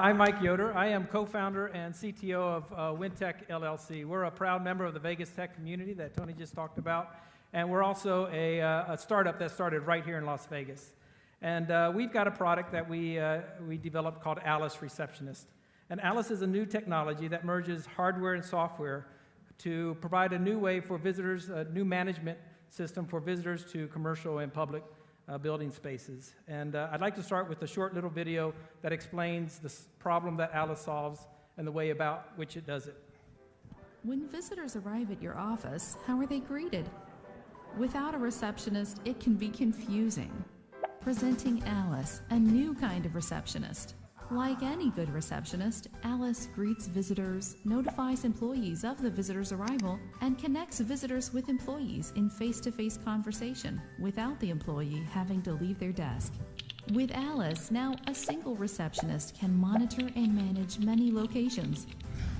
I'm Mike Yoder. I am co-founder and CTO of Wintech LLC. We're a proud member of the Vegas tech community that Tony just talked about, and we're also a startup that started right here in Las Vegas. And we've got a product that we developed called Alice Receptionist. And Alice is a new technology that merges hardware and software to provide a new way for visitors, a new management system for visitors to commercial and public building spaces. And I'd like to start with a short little video that explains the problem that Alice solves and the way about which it does it. When visitors arrive at your office, how are they greeted? Without a receptionist, it can be confusing. Presenting Alice, a new kind of receptionist. Like any good receptionist, Alice greets visitors, notifies employees of the visitor's arrival, and connects visitors with employees in face-to-face conversation without the employee having to leave their desk. With Alice, now a single receptionist can monitor and manage many locations.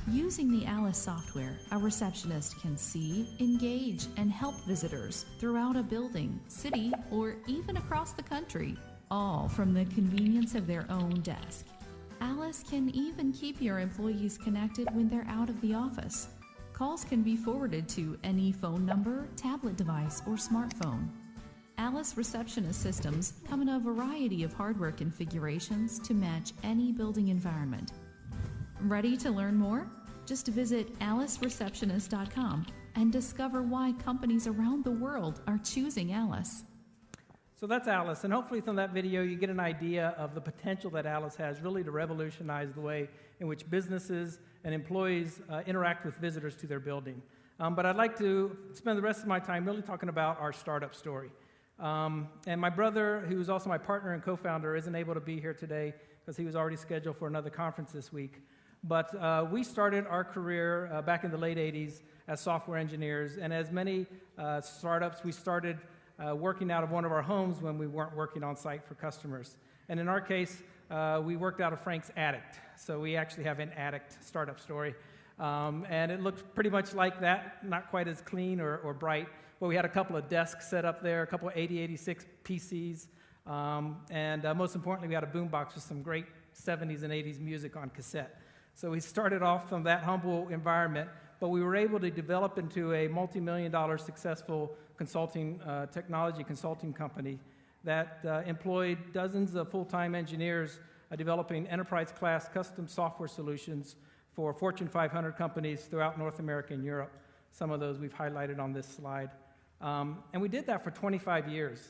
Using the Alice software, a receptionist can see, engage, and help visitors throughout a building, city, or even across the country, all from the convenience of their own desk. Alice can even keep your employees connected when they're out of the office. Calls can be forwarded to any phone number, tablet device, or smartphone. Alice Receptionist systems come in a variety of hardware configurations to match any building environment. Ready to learn more? Just visit alicereceptionist.com and discover why companies around the world are choosing Alice. So that's Alice, and hopefully from that video you get an idea of the potential that Alice has really to revolutionize the way in which businesses and employees interact with visitors to their building. But I'd like to spend the rest of my time really talking about our startup story. And my brother, who's also my partner and co-founder, isn't able to be here today because he was already scheduled for another conference this week. But we started our career back in the late 80s as software engineers, and as many startups, we started working out of one of our homes when we weren't working on site for customers. And in our case, we worked out of Frank's attic. So we actually have an attic startup story. And it looked pretty much like that, not quite as clean or bright, but we had a couple of desks set up there, a couple of 8086 PCs, and most importantly, we had a boombox with some great 70s and 80s music on cassette. So we started off from that humble environment, but we were able to develop into a multi-million-dollar successful technology consulting company that employed dozens of full-time engineers developing enterprise-class custom software solutions for Fortune 500 companies throughout North America and Europe. Some of those we've highlighted on this slide. And we did that for 25 years.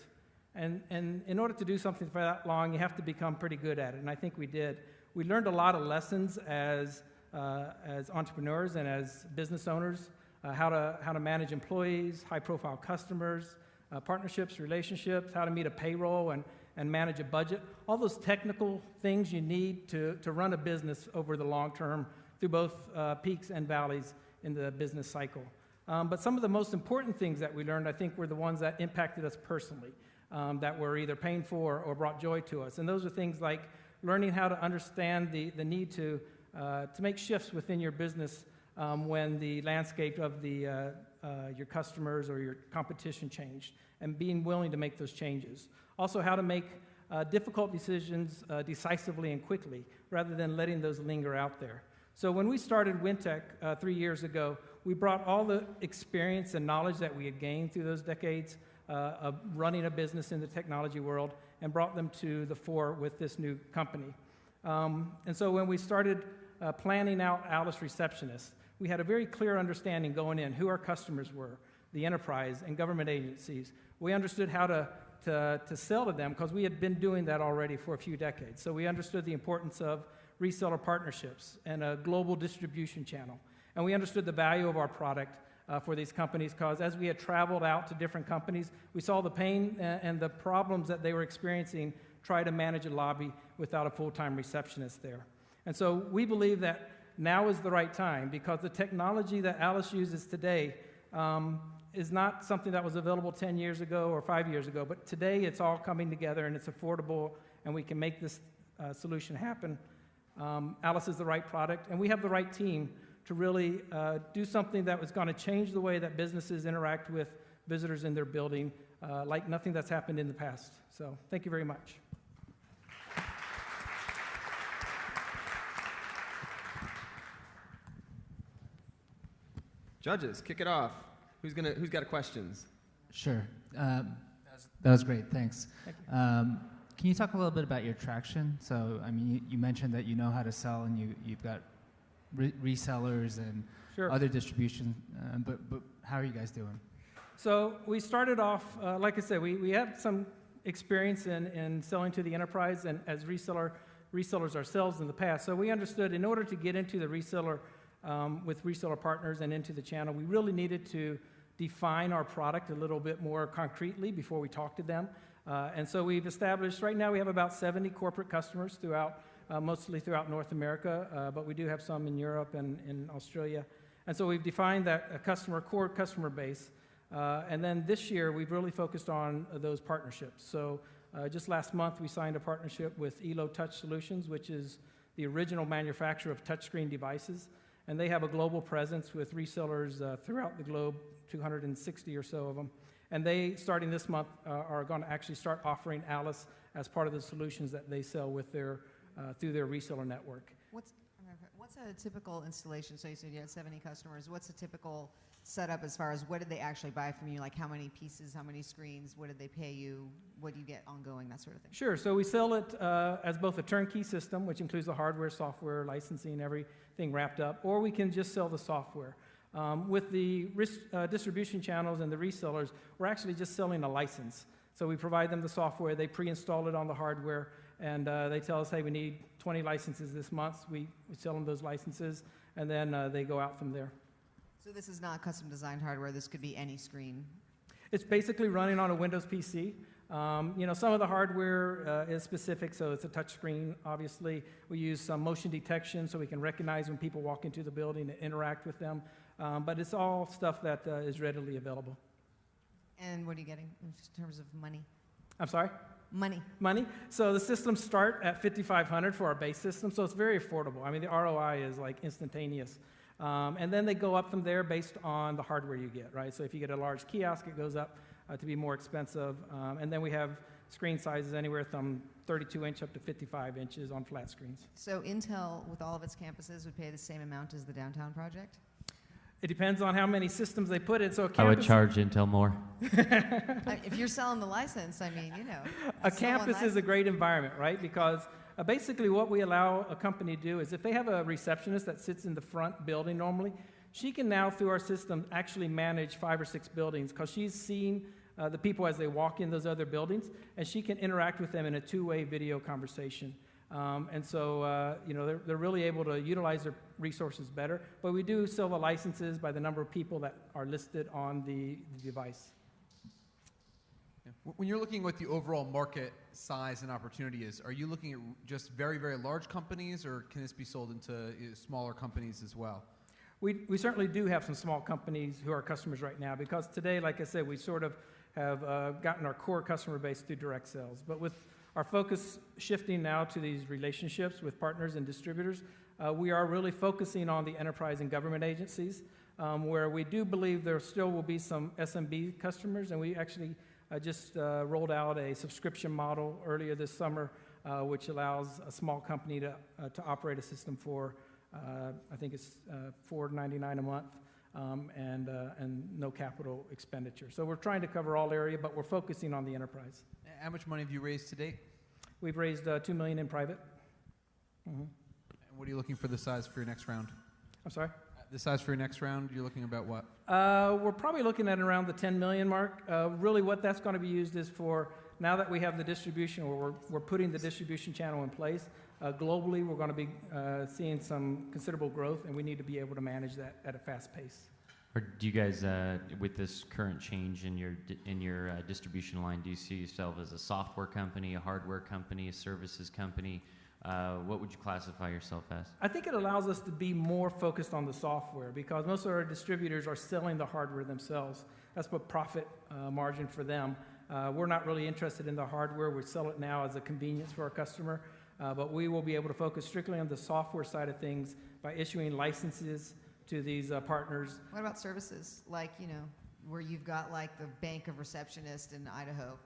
And in order to do something for that long, you have to become pretty good at it, and I think we did. We learned a lot of lessons as entrepreneurs and as business owners, how to manage employees, high-profile customers, partnerships, relationships, how to meet a payroll and manage a budget, all those technical things you need to run a business over the long term through both peaks and valleys in the business cycle. But some of the most important things that we learned, I think, were the ones that impacted us personally, that were either painful or brought joy to us. And those are things like learning how to understand the need to make shifts within your business when the landscape of your customers or your competition changed, and being willing to make those changes. Also, how to make difficult decisions decisively and quickly, rather than letting those linger out there. So when we started Wintech 3 years ago, we brought all the experience and knowledge that we had gained through those decades of running a business in the technology world and brought them to the fore with this new company. And so when we started planning out Alice Receptionist, we had a very clear understanding going in who our customers were, the enterprise and government agencies. We understood how to sell to them because we had been doing that already for a few decades. So we understood the importance of reseller partnerships and a global distribution channel. And we understood the value of our product for these companies because as we had traveled out to different companies, we saw the pain and the problems that they were experiencing trying to manage a lobby without a full-time receptionist there. And so we believe that now is the right time because the technology that Alice uses today is not something that was available 10 years ago or 5 years ago, but today it's all coming together and it's affordable and we can make this solution happen. Alice is the right product and we have the right team to really do something that was going to change the way that businesses interact with visitors in their building like nothing that's happened in the past. So thank you very much. Judges, kick it off. Who's got questions? Sure. That was great. Thanks. Thank you. Can you talk a little bit about your traction? So, I mean, you mentioned that you know how to sell, and you've got resellers and Sure. other distribution, but how are you guys doing? So we started off, like I said, we have some experience in selling to the enterprise and as resellers ourselves in the past. So we understood in order to get into the reseller with reseller partners and into the channel, we really needed to define our product a little bit more concretely before we talk to them. And so we've established, right now we have about 70 corporate customers throughout, mostly throughout North America, but we do have some in Europe and in Australia. And so we've defined that core customer base. And then this year, we've really focused on those partnerships. So just last month, we signed a partnership with Elo Touch Solutions, which is the original manufacturer of touchscreen devices. And they have a global presence with resellers throughout the globe, 260 or so of them. And they, starting this month, are going to actually start offering Alice as part of the solutions that they sell with their, through their reseller network. What's a typical installation? So you said you had 70 customers. What's a typical setup as far as what did they actually buy from you? Like how many pieces, how many screens, what did they pay you, what do you get ongoing, that sort of thing? Sure. So we sell it as both a turnkey system, which includes the hardware, software, licensing, everything wrapped up, or we can just sell the software. With the distribution channels and the resellers, we're actually just selling a license. So we provide them the software, they pre-install it on the hardware, and they tell us, hey, we need 20 licenses this month. We sell them those licenses, and then they go out from there. So this is not custom designed hardware. This could be any screen. It's basically running on a Windows PC. You know, some of the hardware is specific, so it's a touch screen, obviously. We use some motion detection so we can recognize when people walk into the building and interact with them. But it's all stuff that is readily available. And what are you getting in terms of money? I'm sorry? Money. So the systems start at $5,500 for our base system, so it's very affordable. I mean, the ROI is like instantaneous. And then they go up from there based on the hardware you get, right? So if you get a large kiosk, it goes up to be more expensive. And then we have screen sizes anywhere from 32-inch up to 55 inches on flat screens. So Intel, with all of its campuses, would pay the same amount as the downtown project? It depends on how many systems they put in. So I would charge Intel more. If you're selling the license, I mean, you know. A campus is a great environment, right? Because basically what we allow a company to do is if they have a receptionist that sits in the front building normally, she can now, through our system, actually manage 5 or 6 buildings because she's seeing the people as they walk in those other buildings, and she can interact with them in a two-way video conversation. And so, you know, they're really able to utilize their resources better. But we do sell the licenses by the number of people that are listed on the device. Yeah. When you're looking at what the overall market size and opportunity is, are you looking at just very, very large companies, or can this be sold into smaller companies as well? We certainly do have some small companies who are customers right now because today, like I said, we sort of have gotten our core customer base through direct sales. But with our focus shifting now to these relationships with partners and distributors, we are really focusing on the enterprise and government agencies, where we do believe there still will be some SMB customers, and we actually just rolled out a subscription model earlier this summer, which allows a small company to operate a system for, I think it's $4.99 a month, and no capital expenditure. So we're trying to cover all area, but we're focusing on the enterprise. How much money have you raised to date? We've raised $2 million in private. Mm-hmm. And what are you looking for the size for your next round? I'm sorry? The size for your next round, you're looking about what? We're probably looking at around the 10 million mark. Really what that's going to be used is for, now that we have the distribution, or we're putting the distribution channel in place, globally we're going to be seeing some considerable growth, and we need to be able to manage that at a fast pace. Or do you guys, with this current change in your distribution line, do you see yourself as a software company, a hardware company, a services company? What would you classify yourself as? I think it allows us to be more focused on the software because most of our distributors are selling the hardware themselves. That's what profit margin for them. We're not really interested in the hardware. We sell it now as a convenience for our customer, but we will be able to focus strictly on the software side of things by issuing licenses to these partners. What about services, like, you know, where you've got like the bank of receptionists in Idaho?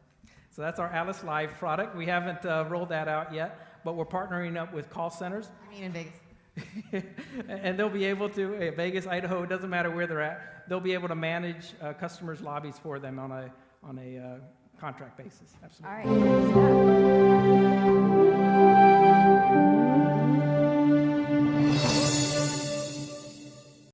So that's our Alice Live product. We haven't rolled that out yet, but we're partnering up with call centers. I mean in Vegas. And they'll be able to, Vegas, Idaho, it doesn't matter where they're at, they'll be able to manage customers' lobbies for them on a contract basis. Absolutely. All right, next up.